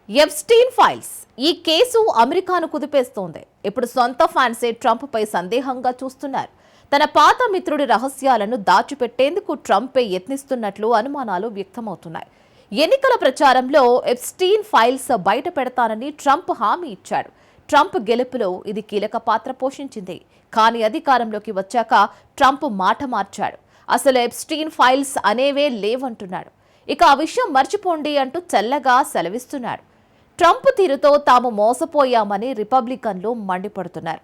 Epstein files ఈ case అమెరికాను కుదిపేస్తోంది. ఇప్పుడు సొంత ఫ్యాన్సే ట్రంప్పై సందేహంగా చూస్తున్నారు. తన పాత మిత్రుడి రహస్యాలను దాచిపెట్టేందుకు ట్రంపే యత్నిస్తున్నట్లు అనుమానాలు వ్యక్తమవుతున్నాయి. ఎన్నికల ప్రచారంలో ఎప్స్టీన్ ఫైల్స్ బయట పెడతానని ట్రంప్ హామీ ఇచ్చాడు. ట్రంప్ గెలుపులో ఇది కీలక పాత్ర పోషించింది. కానీ అధికారంలోకి వచ్చాక ట్రంప్ మాట మార్చాడు. అసలు ఎప్స్టీన్ ఫైల్స్ అనేవే లేవంటున్నాడు. ఇక ఆ విషయం మర్చిపోండి అంటూ చల్లగా సెలవిస్తున్నాడు. ట్రంప్ తీరుతో తాము మోసపోయామని రిపబ్లికన్లు మండిపడుతున్నారు.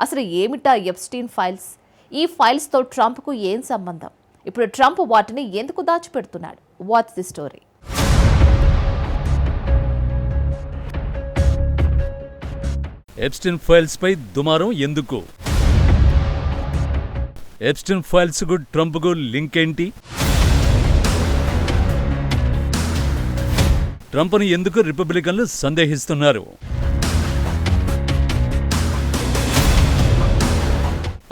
అసలు ఏమిటా ఎప్స్టీన్ ఫైల్స్? ఈ ఫైల్స్తో ట్రంప్కు ఏం సంబంధం? ఇప్పుడు ట్రంప్ వాటిని ఎందుకు దాచిపెడుతున్నాడు? What's the story? Epstein files పై దుమారం ఎందుకు? ఎప్స్టీన్ ఫైల్స్ కు ట్రంప్ కు లింక్ ఏంటి? ట్రంప్ను ఎందుకు రిపబ్లికన్లు సందేహిస్తున్నారు?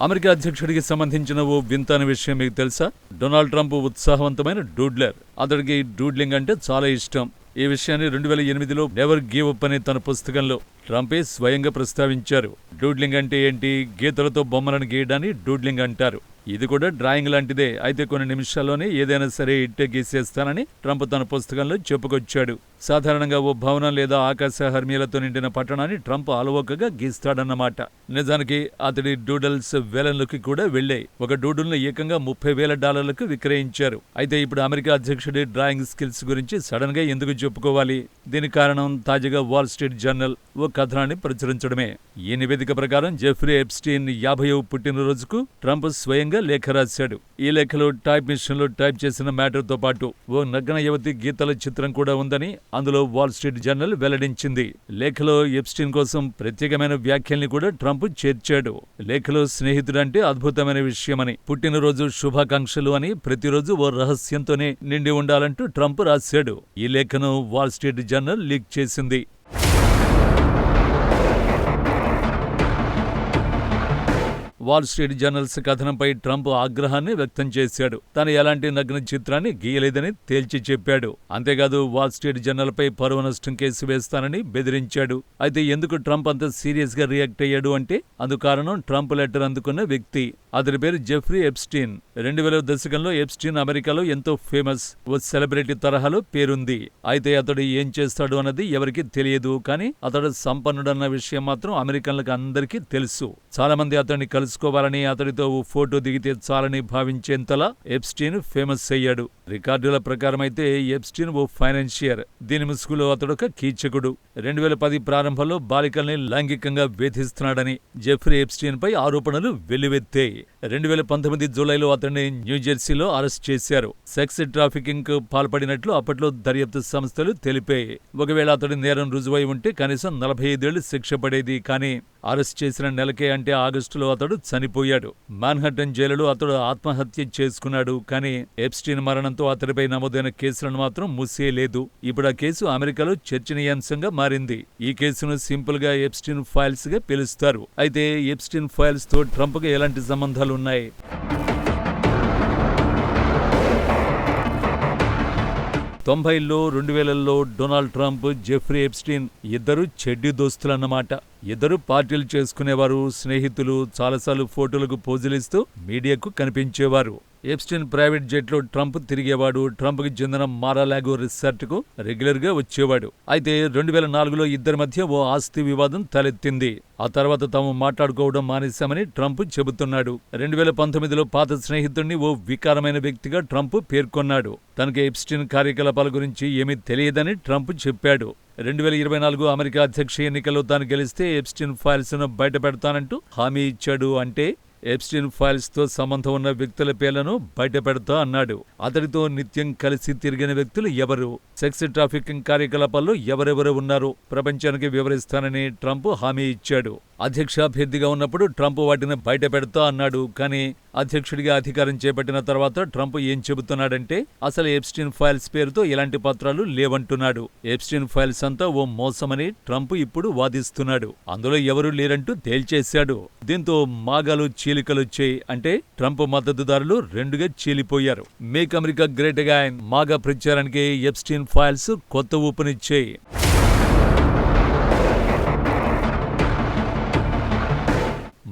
అమెరికా అధ్యక్షుడికి సంబంధించిన ఓ వింతైన విషయం మీకు తెలుసా? డొనాల్డ్ ట్రంప్ ఉత్సాహవంతమైన డూడ్లర్. అతడికి డూడ్లింగ్ అంటే చాలా ఇష్టం. ఈ విషయాన్ని 2008లో నెవర్ గివ్ అప్ అనే తన పుస్తకంలో ట్రంపే స్వయంగా ప్రస్తావించారు. డూడ్లింగ్ అంటే ఏంటి? గీతలతో బొమ్మలను గీయడాన్ని డూడ్లింగ్ అంటారు. ఇది కూడా డ్రాయింగ్ లాంటిదే. అయితే కొన్ని నిమిషాల్లోనే ఏదైనా సరే ఇట్టే గీసేస్తానని ట్రంప్ తన పుస్తకంలో చెప్పుకొచ్చాడు. సాధారణంగా ఓ భవనం లేదా ఆకాశ హర్మ్యాలతో నిండిన పట్టణాన్ని ట్రంప్ అలవోకగా గీస్తాడన్నమాట. నిజానికి అతడి డూడల్స్ వేలలోకి కూడా వెళ్లాయి. ఒక డూడుల్ని ఏకంగా $30,000 విక్రయించారు. అయితే ఇప్పుడు అమెరికా అధ్యక్షుడి డ్రాయింగ్ స్కిల్స్ గురించి సడన్ గా ఎందుకు చెప్పుకోవాలి? దీనికి కారణం తాజాగా వాల్ స్ట్రీట్ జర్నల్ ఓ కథనాన్ని ప్రచురించడమే. ఈ నివేదిక ప్రకారం జెఫ్రీ ఎప్స్టీన్ 50వ పుట్టినరోజుకు ట్రంప్ స్వయంగా లేఖ రాశాడు. ఈ లేఖలో టైప్ మిషన్ లో టైప్ చేసిన మ్యాటర్ తో పాటు ఓ నగ్న యువతి గీతల చిత్రం కూడా ఉందని అందులో వాల్ స్ట్రీట్ జర్నల్ వెల్లడించింది. లేఖలో ఎప్స్టీన్ కోసం ప్రత్యేకమైన వ్యాఖ్యల్ని కూడా ట్రంప్ చేర్చాడు. లేఖలో స్నేహితుడంటే అద్భుతమైన విషయమని, పుట్టినరోజు శుభాకాంక్షలు అని ప్రతిరోజు ఓ రహస్యంతోనే నిండి ఉండాలంటూ ట్రంప్ రాశాడు. ఈ లేఖను వాల్ స్ట్రీట్ జర్నల్ లీక్ చేసింది. వాల్ స్ట్రీట్ జర్నల్స్ కథనంపై ట్రంప్ ఆగ్రహాన్ని వ్యక్తం చేశాడు. తాను ఎలాంటి నగ్న చిత్రాన్ని గీయలేదని తేల్చి చెప్పాడు. అంతేకాదు వాల్ స్ట్రీట్ జర్నల్ పై పరువు నష్టం కేసు వేస్తానని బెదిరించాడు. అయితే ఎందుకు ట్రంప్ అంత సీరియస్ గా రియాక్ట్ అయ్యాడు అంటే అందుకు కారణం ట్రంప్ లెటర్ అందుకున్న వ్యక్తి. అతని పేరు జెఫ్రీ ఎప్స్టీన్. 2000వ దశకంలో ఎప్స్టీన్ అమెరికాలో ఎంతో ఫేమస్, ఓ సెలబ్రిటీ తరహాలో పేరుంది. అయితే అతడు ఏం చేస్తాడు అన్నది ఎవరికి తెలియదు. కానీ అతడు సంపన్నుడన్న విషయం మాత్రం అమెరికన్లకు అందరికీ తెలుసు. చాలా మంది అతన్ని కలుసుకోవాలని, అతడితో ఓ ఫోటో దిగితే చాలని భావించేంతలా ఎప్స్టీన్ ఫేమస్ అయ్యాడు. రికార్డుల ప్రకారం అయితే ఎప్స్టీన్ ఓ ఫైనాన్షియర్. దీని ముసుగులో అతడొక కీచకుడు. 2010 ప్రారంభంలో బాలికల్ని లైంగికంగా వేధిస్తున్నాడని జెఫ్రీ ఎప్స్టీన్ పై ఆరోపణలు వెల్లువెత్తాయి. 2019 జూలైలో అతన్ని న్యూజెర్సీలో అరెస్ట్ చేశారు. సెక్స్ ట్రాఫికింగ్ కు పాల్పడినట్లు అప్పట్లో దర్యాప్తు సంస్థలు తెలిపాయి. ఒకవేళ అతడి నేరం రుజువై ఉంటే కనీసం 45 ఏళ్లు శిక్ష పడేది. కానీ అరెస్ట్ చేసిన నెలకే అంటే ఆగస్టులో అతడు చనిపోయాడు. మాన్హట్టన్ జైలులో అతడు ఆత్మహత్య చేసుకున్నాడు. కానీ ఎప్స్టీన్ మరణంతో అతడిపై నమోదైన కేసులను మాత్రం మూసేయలేదు. ఇప్పుడు ఆ కేసు అమెరికాలో చర్చనీయాంశంగా మారింది. ఈ కేసును సింపుల్ గా ఎప్స్టీన్ ఫైల్స్ గా పిలుస్తారు. అయితే ఎప్స్టీన్ ఫైల్స్ తో ట్రంప్ కు ఎలాంటి సంబంధాలు ఉన్నాయి? 90ల్లో 2000ల్లో డొనాల్డ్ ట్రంప్, జెఫ్రీ ఎప్స్టీన్ ఇద్దరు చెడ్డీ దోస్తులన్నమాట. ఇద్దరు పార్టీలు చేసుకునేవారు, స్నేహితులు. చాలాసార్లు ఫోటోలకు పోజులిస్తూ మీడియాకు కనిపించేవారు. ఎప్స్టీన్ ప్రైవేట్ జెట్లో ట్రంప్ తిరిగేవాడు. ట్రంప్కి చెందిన మారాలాగో రిసార్ట్ కు రెగ్యులర్ గా వచ్చేవాడు. అయితే 2004లో ఇద్దరి మధ్య ఓ ఆస్తి వివాదం తలెత్తింది. ఆ తర్వాత తాము మాట్లాడుకోవడం మానేశామని ట్రంప్ చెబుతున్నాడు. 2019లో పాత స్నేహితుడిని ఓ వికారమైన వ్యక్తిగా ట్రంప్ పేర్కొన్నాడు. తనకి ఎప్స్టీన్ కార్యకలాపాల గురించి ఏమీ తెలియదని ట్రంప్ చెప్పాడు. 2024 అమెరికా అధ్యక్ష ఎన్నికల్లో తాను గెలిస్తే ఎప్స్టీన్ ఫైల్స్ ను బయటపెడతానంటూ హామీ ఇచ్చాడు. అంటే ఎప్స్టీన్ ఫైల్స్ తో సంబంధం ఉన్న వ్యక్తుల పేర్లను బయటపెడతా అన్నాడు. అతడితో నిత్యం కలిసి తిరిగిన వ్యక్తులు ఎవరు, సెక్స్ ట్రాఫికింగ్ కార్యకలాపాల్లో ఎవరెవరు ఉన్నారో ప్రపంచానికి వివరిస్తానని ట్రంప్ హామీ ఇచ్చాడు. అధ్యక్షాభ్యర్థిగా ఉన్నప్పుడు ట్రంప్ వాటిని బయట పెడతా అన్నాడు. కానీ అధ్యక్షుడిగా అధికారం చేపట్టిన తర్వాత ట్రంప్ ఏం చెబుతున్నాడంటే అసలు ఎప్స్టీన్ ఫైల్స్ పేరుతో ఎలాంటి పత్రాలు లేవంటున్నాడు. ఎప్స్టీన్ ఫైల్స్ అంతా ఓ మోసమని ట్రంప్ ఇప్పుడు వాదిస్తున్నాడు. అందులో ఎవరూ లేరంటూ తేల్చేశాడు. దీంతో మాగాలు చీలికలొచ్చాయి. అంటే ట్రంప్ మద్దతుదారులు రెండుగా చీలిపోయారు. Make America great again MAGA ప్రచారానికి ఎప్స్టీన్ ఫైల్స్ కొత్త ఊపునిచ్చాయి.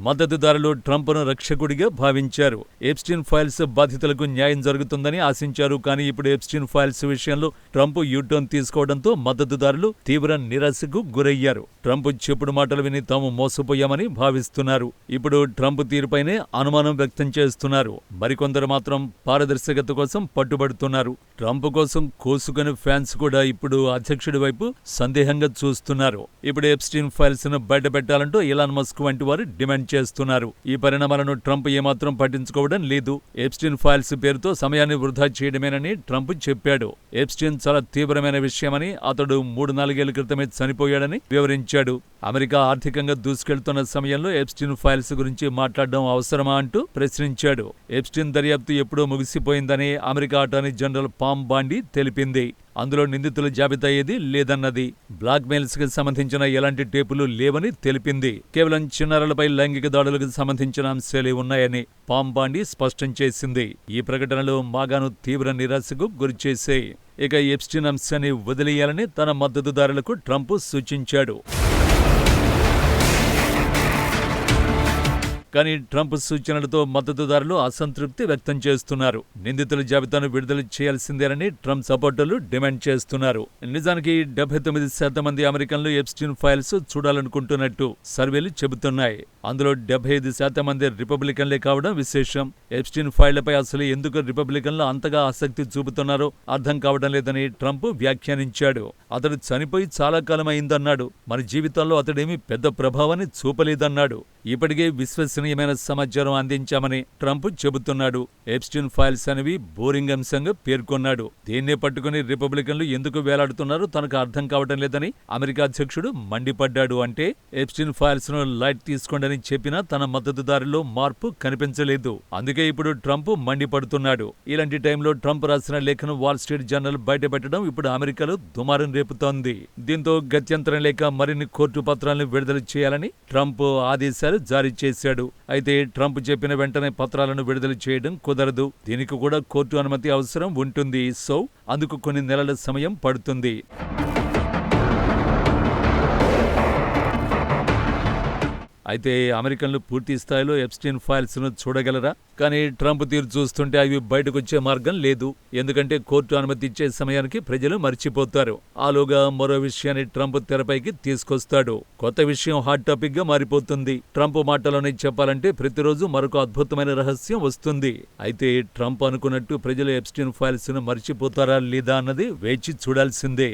మద్దతుదారులు ట్రంప్ను రక్షకుడిగా భావించారు. ఎప్స్టీన్ ఫైల్స్ బాధితులకు న్యాయం జరుగుతుందని ఆశించారు. కానీ ఇప్పుడు ఎప్స్టీన్ ఫైల్స్ విషయంలో ట్రంప్ యూటర్న్ తీసుకోవడంతో మద్దతుదారులు తీవ్ర నిరాశకు గురయ్యారు. ట్రంప్ చెప్పుడు మాటలు విని తాము మోసపోయామని భావిస్తున్నారు. ఇప్పుడు ట్రంప్ తీరుపైనే అనుమానం వ్యక్తం చేస్తున్నారు. మరికొందరు మాత్రం పారదర్శకత కోసం పట్టుబడుతున్నారు. ట్రంప్ కోసం కోసుకుని ఫ్యాన్స్ కూడా ఇప్పుడు అధ్యక్షుడి వైపు సందేహంగా చూస్తున్నారు. ఇప్పుడు ఎప్స్టీన్ ఫైల్స్ ను బయటపెట్టాలంటూ ఇలాన్ మస్క్ వంటి వారు డిమాండ్ చేస్తున్నారు. ఈ పరిణామాలను ట్రంప్ ఏమాత్రం పట్టించుకోవడం లేదు. ఎప్స్టీన్ ఫైల్స్ పేరుతో సమయాన్ని వృధా చేయడమేనని ట్రంప్ చెప్పాడు. ఎప్స్టీన్ చాలా తీవ్రమైన విషయమని, అతడు 3-4 ఏళ్ల క్రితమే చనిపోయాడని వివరించాడు. అమెరికా ఆర్థికంగా దూసుకెళ్తున్న సమయంలో ఎప్స్టీన్ ఫైల్స్ గురించి మాట్లాడడం అవసరమా అంటూ ప్రశ్నించాడు. ఎప్స్టీన్ దర్యాప్తు ఎప్పుడో ముగిసిపోయిందని అమెరికా అటార్నీ జనరల్ పామ్ బాండి తెలిపింది. అందులో నిందితుల జాబితా ఏదీ లేదన్నది. బ్లాక్ మెయిల్స్ కి సంబంధించిన ఎలాంటి టేపులు లేవని తెలిపింది. కేవలం చిన్నారులపై లైంగిక దాడులకు సంబంధించిన అంశాలే ఉన్నాయని పామ్ బాండి స్పష్టం చేసింది. ఈ ప్రకటనలు మాగాను తీవ్ర నిరాశకు గురిచేశాయి. ఇక ఎప్స్టీన్ అంశాన్ని వదిలేయాలని తన మద్దతుదారులకు ట్రంప్ సూచించాడు. కానీ ట్రంప్ సూచనలతో మద్దతుదారులు అసంతృప్తి వ్యక్తం చేస్తున్నారు. నిందితుల జాబితాను విడుదల చేయాల్సిందేనని ట్రంప్ సపోర్టర్లు డిమాండ్ చేస్తున్నారు. నిజానికి 79% మంది అమెరికన్లు ఎప్స్టీన్ ఫైల్స్ చూడాలనుకుంటున్నట్టు సర్వేలు చెబుతున్నాయి. అందులో 75% మంది రిపబ్లికన్లే కావడం విశేషం. ఎప్స్టీన్ ఫైళ్లపై అసలు ఎందుకు రిపబ్లికన్లు అంతగా ఆసక్తి చూపుతున్నారో అర్థం కావడం లేదని ట్రంప్ వ్యాఖ్యానించాడు. అతడు చనిపోయి చాలా కాలం అయిందన్నాడు. మన జీవితాల్లో అతడేమీ పెద్ద ప్రభావాన్ని చూపలేదన్నాడు. ఇప్పటికే విశ్వసనీయమైన సమాచారం అందించామని ట్రంప్ చెబుతున్నాడు. ఎప్స్టీన్ ఫైల్స్ అనేవి బోరింగ్ అంశంగా పేర్కొన్నాడు. దీన్నే పట్టుకుని రిపబ్లికన్లు ఎందుకు వేలాడుతున్నారో తనకు అర్థం కావడం లేదని అమెరికా అధ్యక్షుడు మండిపడ్డాడు. అంటే ఎప్స్టీన్ ఫైల్స్ ను లైట్ తీసుకోండని చెప్పినా తన మద్దతుదారుల్లో మార్పు కనిపించలేదు. అందుకే ఇప్పుడు ట్రంప్ మండిపడుతున్నాడు. ఇలాంటి టైంలో ట్రంప్ రాసిన లేఖను వాల్ స్ట్రీట్ జర్నల్ బయటపెట్టడం ఇప్పుడు అమెరికాలో దుమారం రేపుతోంది. దీంతో గత్యంతరం లేక మరిన్ని కోర్టు పత్రాలను విడుదల చేయాలని ట్రంప్ ఆదేశాలు జారీ చేశాడు. అయితే ట్రంప్ చెప్పిన వెంటనే పత్రాలను విడుదల చేయడం కుదరదు. దీనికి కూడా కోర్టు అనుమతి అవసరం ఉంటుంది. సో అందుకు కొన్ని నెలల సమయం పడుతుంది. అయితే అమెరికన్లు పూర్తి స్థాయిలో ఎప్స్టీన్ ఫైల్స్ ను చూడగలరా? కానీ ట్రంప్ తీరు చూస్తుంటే అవి బయటకొచ్చే మార్గం లేదు. ఎందుకంటే కోర్టు అనుమతి ఇచ్చే సమయానికి ప్రజలు మర్చిపోతారు. ఆలోగా మరో విషయాన్ని ట్రంప్ తెరపైకి తీసుకొస్తాడు. కొత్త విషయం హాట్ టాపిక్ గా మారిపోతుంది. ట్రంప్ మాటలోనే చెప్పాలంటే ప్రతిరోజు మరొక అద్భుతమైన రహస్యం వస్తుంది. అయితే ట్రంప్ అనుకున్నట్టు ప్రజలు ఎప్స్టీన్ ఫైల్స్ ను మర్చిపోతారా లేదా అన్నది వేచి చూడాల్సిందే.